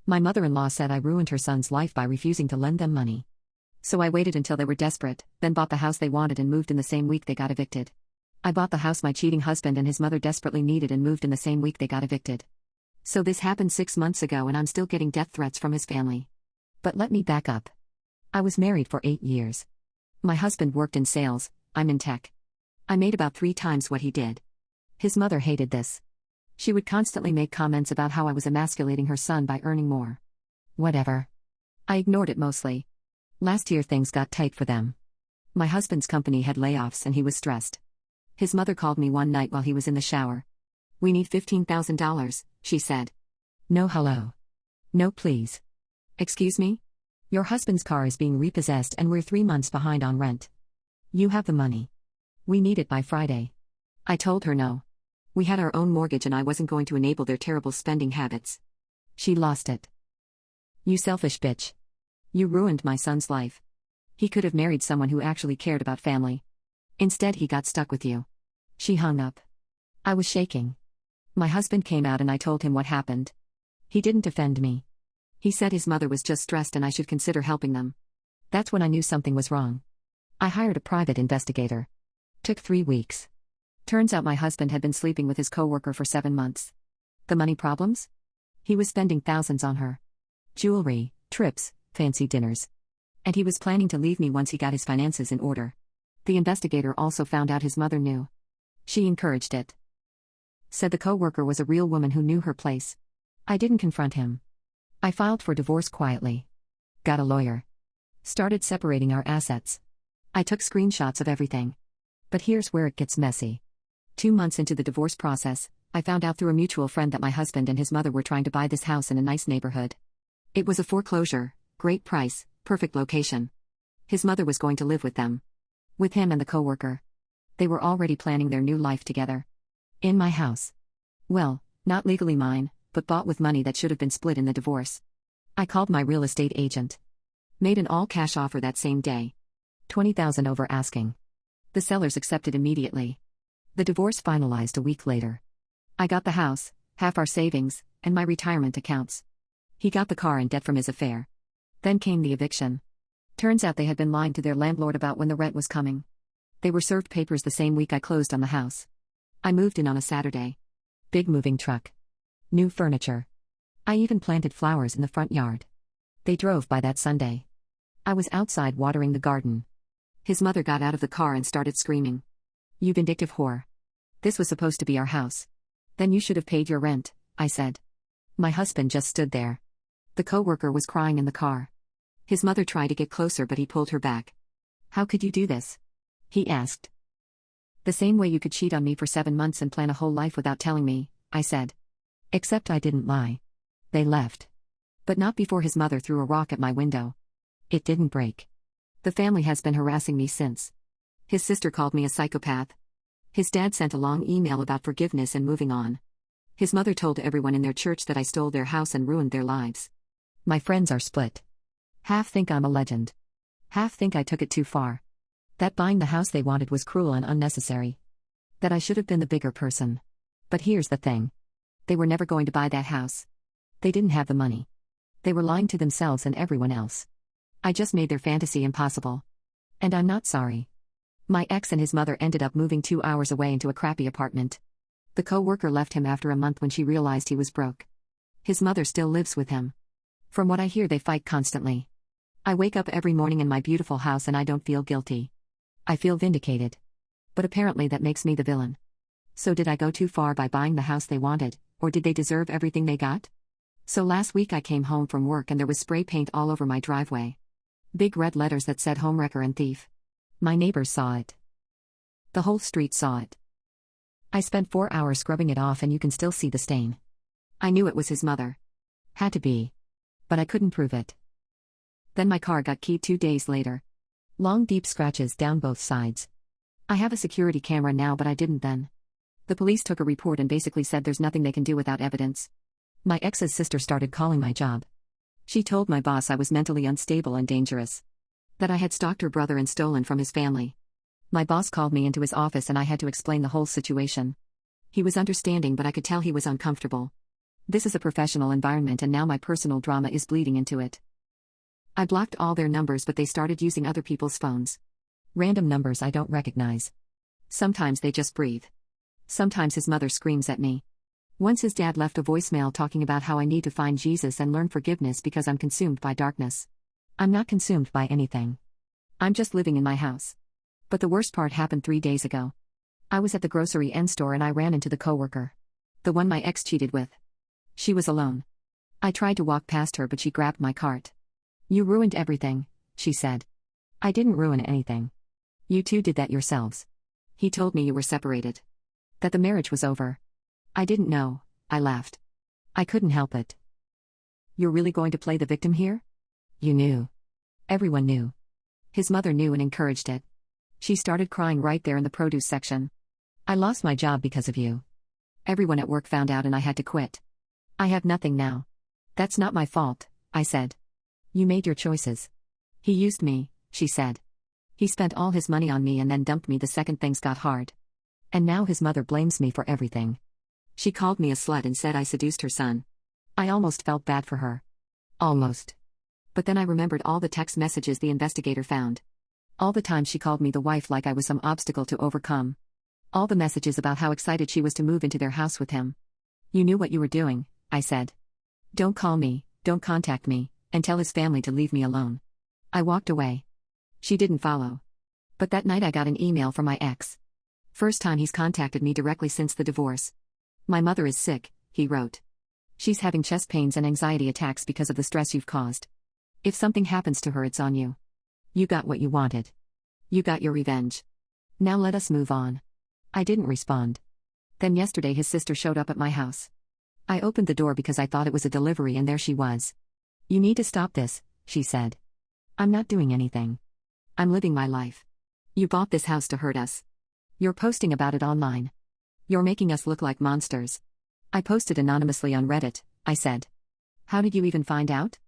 My mother-in-law said I ruined her son's life by refusing to lend them money. So I waited until they were desperate, then bought the house they wanted and moved in the same week they got evicted. I bought the house my cheating husband and his mother desperately needed and moved in the same week they got evicted. So this happened 6 months ago and I'm still getting death threats from his family. But let me back up. I was married for 8 years. My husband worked in sales, I'm in tech. I made about 3 times what he did. His mother hated this. She would constantly make comments about how I was emasculating her son by earning more. Whatever. I ignored it mostly. Last year things got tight for them. My husband's company had layoffs and he was stressed. His mother called me one night while he was in the shower. "We need $15,000, she said. No hello. No please. Excuse me? Your husband's car is being repossessed and we're 3 months behind on rent. You have the money. We need it by Friday." I told her no. We had our own mortgage and I wasn't going to enable their terrible spending habits. She lost it. "You selfish bitch. You ruined my son's life. He could have married someone who actually cared about family. Instead he got stuck with you." She hung up. I was shaking. My husband came out and I told him what happened. He didn't defend me. He said his mother was just stressed and I should consider helping them. That's when I knew something was wrong. I hired a private investigator. Took 3 weeks. Turns out my husband had been sleeping with his coworker for 7 months. The money problems? He was spending thousands on her. Jewelry, trips, fancy dinners. And he was planning to leave me once he got his finances in order. The investigator also found out his mother knew. She encouraged it. Said the coworker was a real woman who knew her place. I didn't confront him. I filed for divorce quietly. Got a lawyer. Started separating our assets. I took screenshots of everything. But here's where it gets messy. 2 months into the divorce process, I found out through a mutual friend that my husband and his mother were trying to buy this house in a nice neighborhood. It was a foreclosure, great price, perfect location. His mother was going to live with them. With him and the coworker. They were already planning their new life together. In my house. Well, not legally mine, but bought with money that should have been split in the divorce. I called my real estate agent. Made an all-cash offer that same day. $20,000 over asking. The sellers accepted immediately. The divorce finalized a week later. I got the house, half our savings, and my retirement accounts. He got the car and debt from his affair. Then came the eviction. Turns out they had been lying to their landlord about when the rent was coming. They were served papers the same week I closed on the house. I moved in on a Saturday. Big moving truck. New furniture. I even planted flowers in the front yard. They drove by that Sunday. I was outside watering the garden. His mother got out of the car and started screaming. "You vindictive whore. This was supposed to be our house. Then you should have paid your rent," I said. My husband just stood there. The coworker was crying in the car. His mother tried to get closer but he pulled her back. "How could you do this?" he asked. "The same way you could cheat on me for 7 months and plan a whole life without telling me," I said. Except I didn't lie. They left. But not before his mother threw a rock at my window. It didn't break. The family has been harassing me since. His sister called me a psychopath. His dad sent a long email about forgiveness and moving on. His mother told everyone in their church that I stole their house and ruined their lives. My friends are split. Half think I'm a legend. Half think I took it too far. That buying the house they wanted was cruel and unnecessary. That I should have been the bigger person. But here's the thing. They were never going to buy that house. They didn't have the money. They were lying to themselves and everyone else. I just made their fantasy impossible. And I'm not sorry. My ex and his mother ended up moving 2 hours away into a crappy apartment. The co-worker left him after a month when she realized he was broke. His mother still lives with him. From what I hear, they fight constantly. I wake up every morning in my beautiful house and I don't feel guilty. I feel vindicated. But apparently that makes me the villain. So did I go too far by buying the house they wanted, or did they deserve everything they got? So last week I came home from work and there was spray paint all over my driveway. Big red letters that said homewrecker and thief. My neighbors saw it. The whole street saw it. I spent 4 hours scrubbing it off and you can still see the stain. I knew it was his mother. Had to be. But I couldn't prove it. Then my car got keyed 2 days later. Long deep scratches down both sides. I have a security camera now but I didn't then. The police took a report and basically said there's nothing they can do without evidence. My ex's sister started calling my job. She told my boss I was mentally unstable and dangerous. That I had stalked her brother and stolen from his family. My boss called me into his office and I had to explain the whole situation. He was understanding but I could tell he was uncomfortable. This is a professional environment and now my personal drama is bleeding into it. I blocked all their numbers, but they started using other people's phones. Random numbers I don't recognize. Sometimes they just breathe. Sometimes his mother screams at me. Once his dad left a voicemail talking about how I need to find Jesus and learn forgiveness because I'm consumed by darkness. I'm not consumed by anything. I'm just living in my house. But the worst part happened 3 days ago. I was at the grocery end store and I ran into the coworker. The one my ex cheated with. She was alone. I tried to walk past her but she grabbed my cart. "You ruined everything," she said. "I didn't ruin anything. You two did that yourselves." He told me you were separated. That the marriage was over. I didn't know, I laughed. I couldn't help it. "You're really going to play the victim here?" "You knew." Everyone knew. His mother knew and encouraged it. She started crying right there in the produce section. "I lost my job because of you. Everyone at work found out and I had to quit. I have nothing now." "That's not my fault," I said. "You made your choices." "He used me," she said. "He spent all his money on me and then dumped me the second things got hard. And now his mother blames me for everything. She called me a slut and said I seduced her son. I almost felt bad for her. Almost. But then I remembered all the text messages the investigator found. All the time she called me the wife like I was some obstacle to overcome. All the messages about how excited she was to move into their house with him. "You knew what you were doing," I said. "Don't call me, don't contact me, and tell his family to leave me alone." I walked away. She didn't follow. But that night I got an email from my ex. First time he's contacted me directly since the divorce. "My mother is sick," he wrote. "She's having chest pains and anxiety attacks because of the stress you've caused. If something happens to her, it's on you. You got what you wanted. You got your revenge. Now let us move on." I didn't respond. Then yesterday his sister showed up at my house. I opened the door because I thought it was a delivery and there she was. "You need to stop this," she said. "I'm not doing anything. I'm living my life. You bought this house to hurt us. You're posting about it online. You're making us look like monsters." "I posted anonymously on Reddit," I said. "How did you even find out?"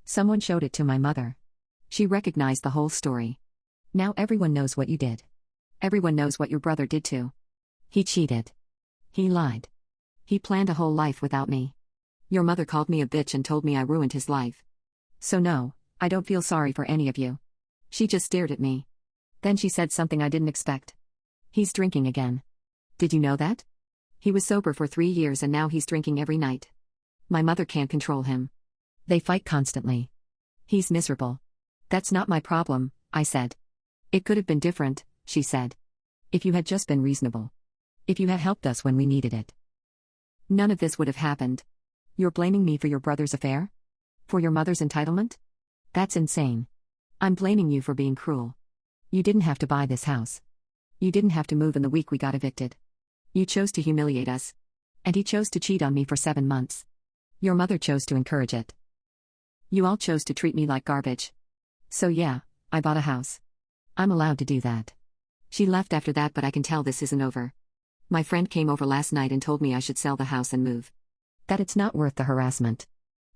"Someone showed it to my mother. She recognized the whole story. Now everyone knows what you did. Everyone knows what your brother did too. He cheated. He lied. He planned a whole life without me. Your mother called me a bitch and told me I ruined his life. So no, I don't feel sorry for any of you." She just stared at me. Then she said something I didn't expect. "He's drinking again. Did you know that? He was sober for 3 years and now he's drinking every night. My mother can't control him. They fight constantly. He's miserable." "That's not my problem," I said. "It could have been different," she said. "If you had just been reasonable. If you had helped us when we needed it. None of this would have happened. You're blaming me for your brother's affair? For your mother's entitlement? That's insane. I'm blaming you for being cruel. You didn't have to buy this house. You didn't have to move in the week we got evicted. You chose to humiliate us. And he chose to cheat on me for 7 months. Your mother chose to encourage it. You all chose to treat me like garbage. So yeah, I bought a house. I'm allowed to do that." She left after that, but I can tell this isn't over. My friend came over last night and told me I should sell the house and move. That it's not worth the harassment.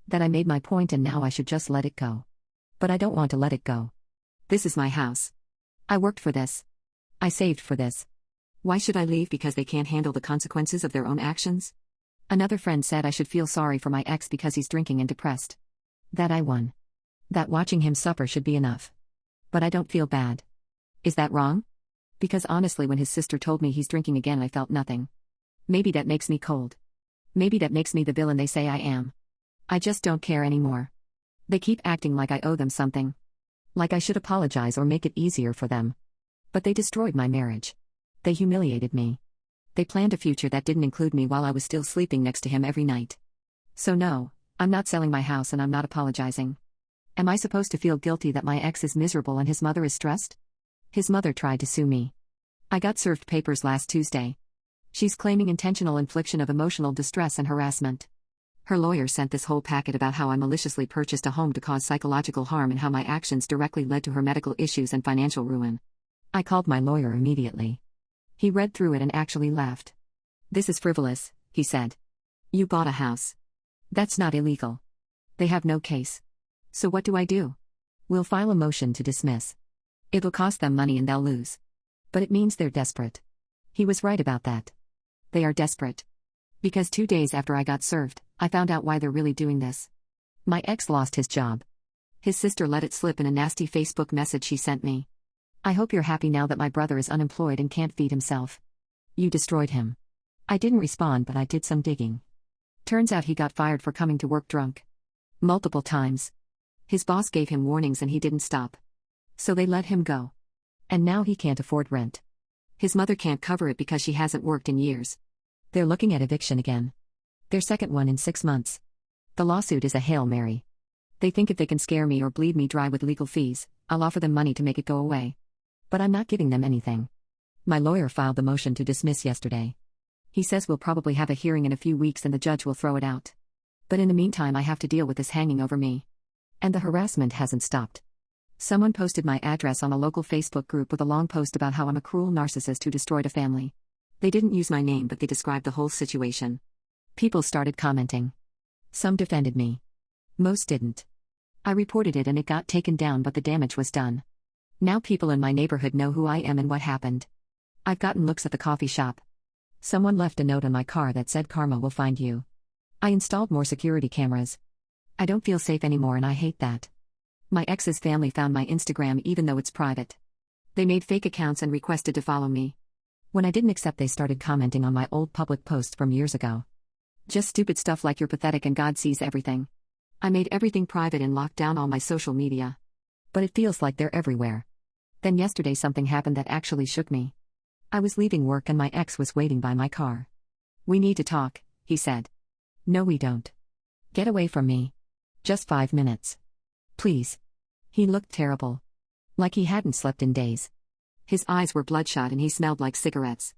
That I made my point and now I should just let it go. But I don't want to let it go. This is my house. I worked for this. I saved for this. Why should I leave because they can't handle the consequences of their own actions? Another friend said I should feel sorry for my ex because he's drinking and depressed. That I won. That watching him suffer should be enough. But I don't feel bad. Is that wrong? Because honestly, when his sister told me he's drinking again, I felt nothing. Maybe that makes me cold. Maybe that makes me the villain they say I am. I just don't care anymore. They keep acting like I owe them something. Like I should apologize or make it easier for them. But they destroyed my marriage. They humiliated me. They planned a future that didn't include me while I was still sleeping next to him every night. So no, I'm not selling my house and I'm not apologizing. Am I supposed to feel guilty that my ex is miserable and his mother is stressed? His mother tried to sue me. I got served papers last Tuesday. She's claiming intentional infliction of emotional distress and harassment. Her lawyer sent this whole packet about how I maliciously purchased a home to cause psychological harm and how my actions directly led to her medical issues and financial ruin. I called my lawyer immediately. He read through it and actually laughed. "This is frivolous," he said. "You bought a house. That's not illegal. They have no case. So what do I do? We'll file a motion to dismiss. It'll cost them money and they'll lose. But it means they're desperate." He was right about that. They are desperate. Because 2 days after I got served, I found out why they're really doing this. My ex lost his job. His sister let it slip in a nasty Facebook message she sent me. I hope you're happy now that my brother is unemployed and can't feed himself. You destroyed him. I didn't respond, but I did some digging. Turns out he got fired for coming to work drunk. Multiple times. His boss gave him warnings and he didn't stop. So they let him go. And now he can't afford rent. His mother can't cover it because she hasn't worked in years. They're looking at eviction again. Their second one in 6 months. The lawsuit is a Hail Mary. They think if they can scare me or bleed me dry with legal fees, I'll offer them money to make it go away. But I'm not giving them anything. My lawyer filed the motion to dismiss yesterday. He says we'll probably have a hearing in a few weeks and the judge will throw it out. But in the meantime, I have to deal with this hanging over me. And the harassment hasn't stopped. Someone posted my address on a local Facebook group with a long post about how I'm a cruel narcissist who destroyed a family. They didn't use my name, but they described the whole situation. People started commenting. Some defended me. Most didn't. I reported it and it got taken down, but the damage was done. Now people in my neighborhood know who I am and what happened. I've gotten looks at the coffee shop. Someone left a note on my car that said karma will find you. I installed more security cameras. I don't feel safe anymore and I hate that. My ex's family found my Instagram even though it's private. They made fake accounts and requested to follow me. When I didn't accept, they started commenting on my old public posts from years ago. Just stupid stuff like you're pathetic and God sees everything. I made everything private and locked down all my social media. But it feels like they're everywhere. Then yesterday something happened that actually shook me. I was leaving work and my ex was waiting by my car. We need to talk, he said. No, we don't. Get away from me. Just 5 minutes. Please. He looked terrible. Like he hadn't slept in days. His eyes were bloodshot and he smelled like cigarettes.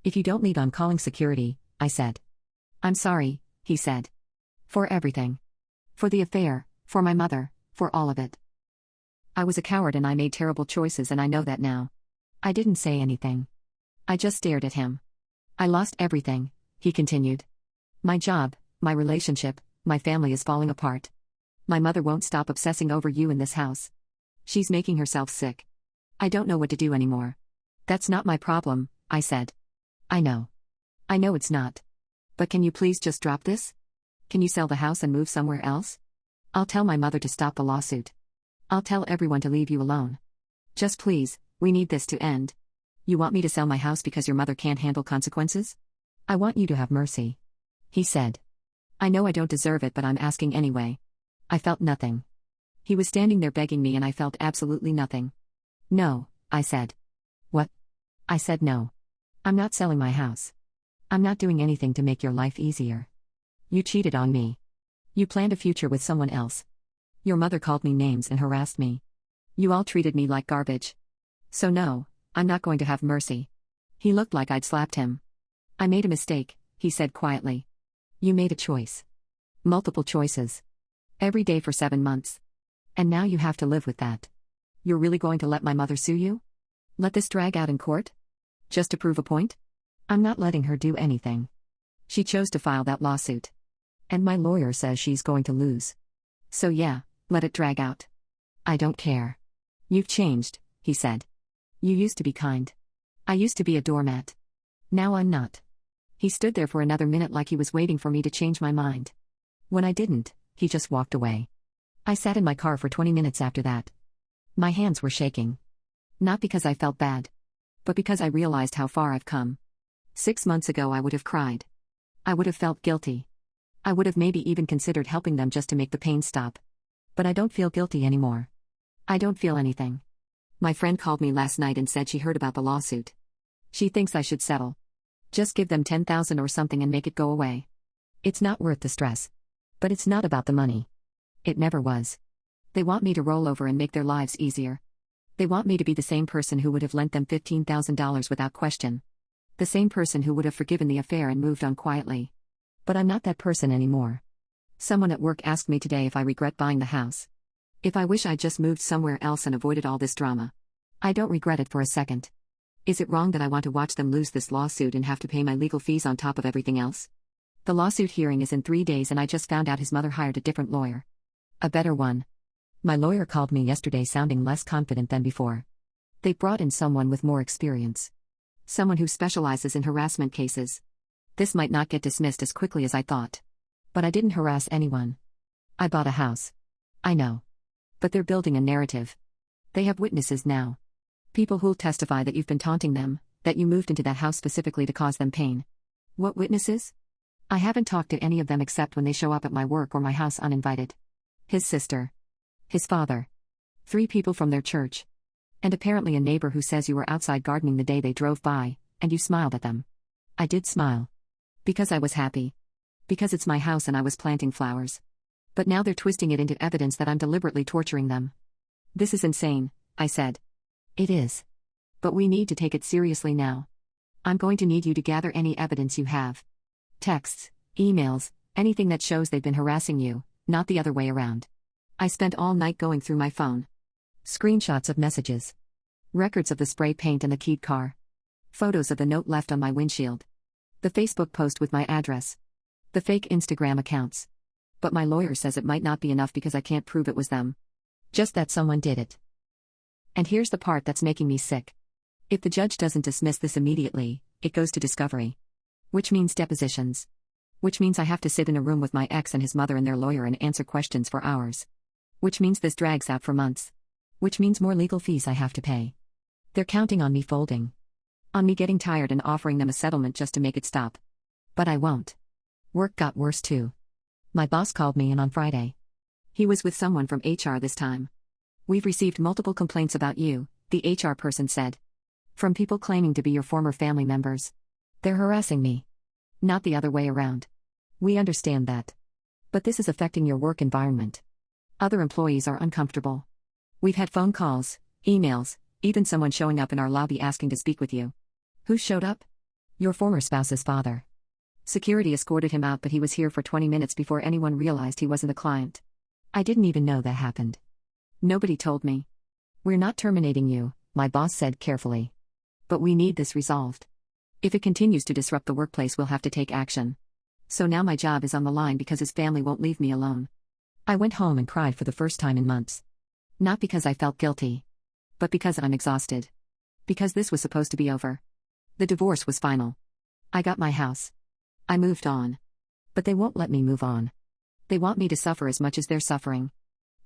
If you don't leave, I'm calling security, I said. I'm sorry, he said. For everything. For the affair, for my mother, for all of it. I was a coward and I made terrible choices and I know that now. I didn't say anything. I just stared at him. I lost everything, he continued. My job, my relationship, my family is falling apart. My mother won't stop obsessing over you in this house. She's making herself sick. I don't know what to do anymore. That's not my problem, I said. I know. I know it's not. But can you please just drop this? Can you sell the house and move somewhere else? I'll tell my mother to stop the lawsuit. I'll tell everyone to leave you alone. Just please, we need this to end. You want me to sell my house because your mother can't handle consequences? I want you to have mercy. He said. I know I don't deserve it, but I'm asking anyway. I felt nothing. He was standing there begging me and I felt absolutely nothing. No, I said. What? I said no. I'm not selling my house. I'm not doing anything to make your life easier. You cheated on me. You planned a future with someone else. Your mother called me names and harassed me. You all treated me like garbage. So no, I'm not going to have mercy. He looked like I'd slapped him. I made a mistake, he said quietly. You made a choice. Multiple choices. Every day for 7 months. And now you have to live with that. You're really going to let my mother sue you? Let this drag out in court? Just to prove a point? I'm not letting her do anything. She chose to file that lawsuit. And my lawyer says she's going to lose. So yeah, let it drag out. I don't care. You've changed, he said. You used to be kind. I used to be a doormat. Now I'm not. He stood there for another minute like he was waiting for me to change my mind. When I didn't, he just walked away. I sat in my car for 20 minutes after that. My hands were shaking. Not because I felt bad. But because I realized how far I've come. 6 months ago I would have cried. I would have felt guilty. I would have maybe even considered helping them just to make the pain stop. But I don't feel guilty anymore. I don't feel anything. My friend called me last night and said she heard about the lawsuit. She thinks I should settle. Just give them $10,000 or something and make it go away. It's not worth the stress. But it's not about the money. It never was. They want me to roll over and make their lives easier. They want me to be the same person who would have lent them $15,000 without question. The same person who would have forgiven the affair and moved on quietly. But I'm not that person anymore. Someone at work asked me today if I regret buying the house. If I wish I'd just moved somewhere else and avoided all this drama. I don't regret it for a second. Is it wrong that I want to watch them lose this lawsuit and have to pay my legal fees on top of everything else? The lawsuit hearing is in 3 days and I just found out his mother hired a different lawyer. A better one. My lawyer called me yesterday sounding less confident than before. They brought in someone with more experience. Someone who specializes in harassment cases. This might not get dismissed as quickly as I thought. But I didn't harass anyone. I bought a house. I know. But they're building a narrative. They have witnesses now. People who'll testify that you've been taunting them, that you moved into that house specifically to cause them pain. What witnesses? I haven't talked to any of them except when they show up at my work or my house uninvited. His sister. His father. 3 people from their church. And apparently a neighbor who says you were outside gardening the day they drove by, and you smiled at them. I did smile. Because I was happy. Because it's my house and I was planting flowers. But now they're twisting it into evidence that I'm deliberately torturing them. This is insane, I said. It is. But we need to take it seriously now. I'm going to need you to gather any evidence you have. Texts, emails, anything that shows they've been harassing you, not the other way around. I spent all night going through my phone. Screenshots of messages. Records of the spray paint and the keyed car. Photos of the note left on my windshield. The Facebook post with my address. The fake Instagram accounts. But my lawyer says it might not be enough because I can't prove it was them. Just that someone did it. And here's the part that's making me sick. If the judge doesn't dismiss this immediately, it goes to discovery. Which means depositions. Which means I have to sit in a room with my ex and his mother and their lawyer and answer questions for hours. Which means this drags out for months. Which means more legal fees I have to pay. They're counting on me folding. On me getting tired and offering them a settlement just to make it stop. But I won't. Work got worse too. My boss called me in on Friday. He was with someone from HR this time. We've received multiple complaints about you, the HR person said. From people claiming to be your former family members. They're harassing me. Not the other way around. We understand that. But this is affecting your work environment. Other employees are uncomfortable. We've had phone calls, emails, even someone showing up in our lobby asking to speak with you. Who showed up? Your former spouse's father. Security escorted him out, but he was here for 20 minutes before anyone realized he wasn't a client. I didn't even know that happened. Nobody told me. We're not terminating you, my boss said carefully. But we need this resolved. If it continues to disrupt the workplace, we'll have to take action. So now my job is on the line because his family won't leave me alone. I went home and cried for the first time in months. Not because I felt guilty. But because I'm exhausted. Because this was supposed to be over. The divorce was final. I got my house. I moved on. But they won't let me move on. They want me to suffer as much as they're suffering.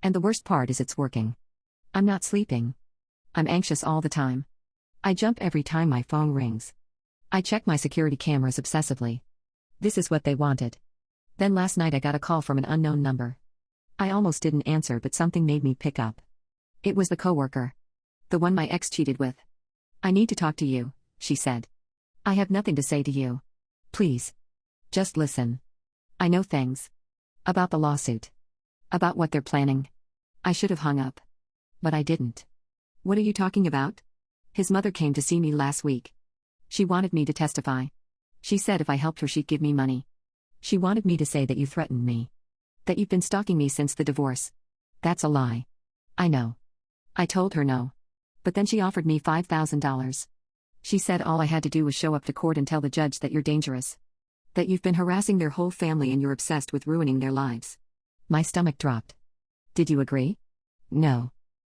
And the worst part is it's working. I'm not sleeping. I'm anxious all the time. I jump every time my phone rings. I check my security cameras obsessively. This is what they wanted. Then last night I got a call from an unknown number. I almost didn't answer, but something made me pick up. It was the coworker. The one my ex cheated with. I need to talk to you, she said. I have nothing to say to you. Please. Just listen. I know things. About the lawsuit. About what they're planning. I should have hung up. But I didn't. What are you talking about? His mother came to see me last week. She wanted me to testify. She said if I helped her she'd give me money. She wanted me to say that you threatened me. That you've been stalking me since the divorce. That's a lie. I know. I told her no. But then she offered me $5,000. She said all I had to do was show up to court and tell the judge that you're dangerous. That you've been harassing their whole family and you're obsessed with ruining their lives. My stomach dropped. Did you agree? No.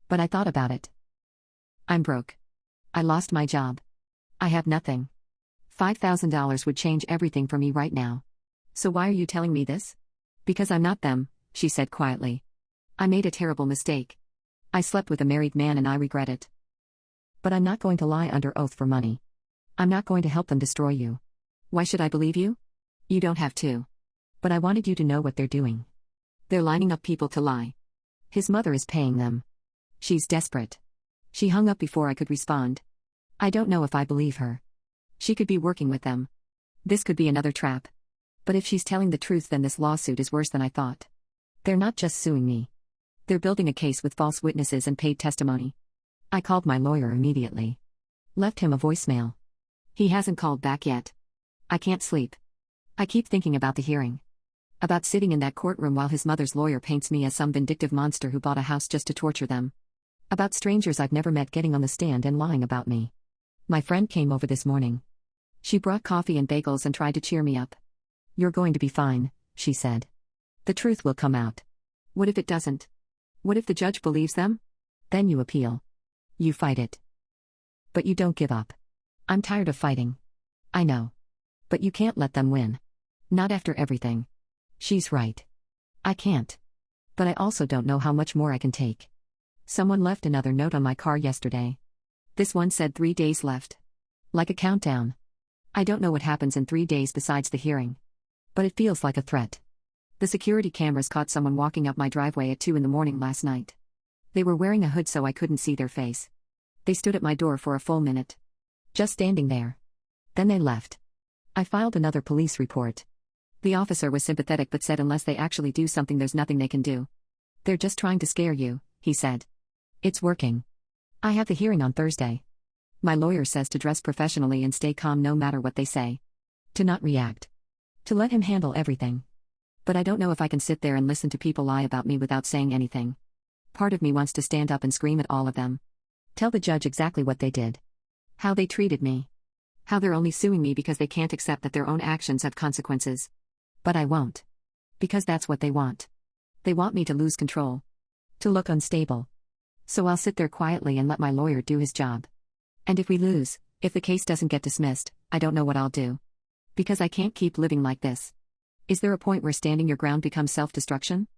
But I thought about it. I'm broke. I lost my job. I have nothing. $5,000 would change everything for me right now. So why are you telling me this? Because I'm not them, she said quietly. I made a terrible mistake. I slept with a married man and I regret it. But I'm not going to lie under oath for money. I'm not going to help them destroy you. Why should I believe you? You don't have to. But I wanted you to know what they're doing. They're lining up people to lie. His mother is paying them. She's desperate. She hung up before I could respond. I don't know if I believe her. She could be working with them. This could be another trap. But if she's telling the truth, then this lawsuit is worse than I thought. They're not just suing me. They're building a case with false witnesses and paid testimony. I called my lawyer immediately. Left him a voicemail. He hasn't called back yet. I can't sleep. I keep thinking about the hearing. About sitting in that courtroom while his mother's lawyer paints me as some vindictive monster who bought a house just to torture them. About strangers I've never met getting on the stand and lying about me. My friend came over this morning. She brought coffee and bagels and tried to cheer me up. You're going to be fine, she said. The truth will come out. What if it doesn't? What if the judge believes them? Then you appeal. You fight it. But you don't give up. I'm tired of fighting. I know. But you can't let them win. Not after everything. She's right. I can't. But I also don't know how much more I can take. Someone left another note on my car yesterday. This one said 3 days left. Like a countdown. I don't know what happens in 3 days besides the hearing. But it feels like a threat. The security cameras caught someone walking up my driveway at 2 in the morning last night. They were wearing a hood so I couldn't see their face. They stood at my door for a full minute. Just standing there. Then they left. I filed another police report. The officer was sympathetic but said unless they actually do something there's nothing they can do. They're just trying to scare you, he said. It's working. I have the hearing on Thursday. My lawyer says to dress professionally and stay calm no matter what they say. To not react. To let him handle everything. But I don't know if I can sit there and listen to people lie about me without saying anything. Part of me wants to stand up and scream at all of them. Tell the judge exactly what they did. How they treated me. How they're only suing me because they can't accept that their own actions have consequences. But I won't. Because that's what they want. They want me to lose control. To look unstable. So I'll sit there quietly and let my lawyer do his job. And if we lose, if the case doesn't get dismissed, I don't know what I'll do. Because I can't keep living like this. Is there a point where standing your ground becomes self-destruction?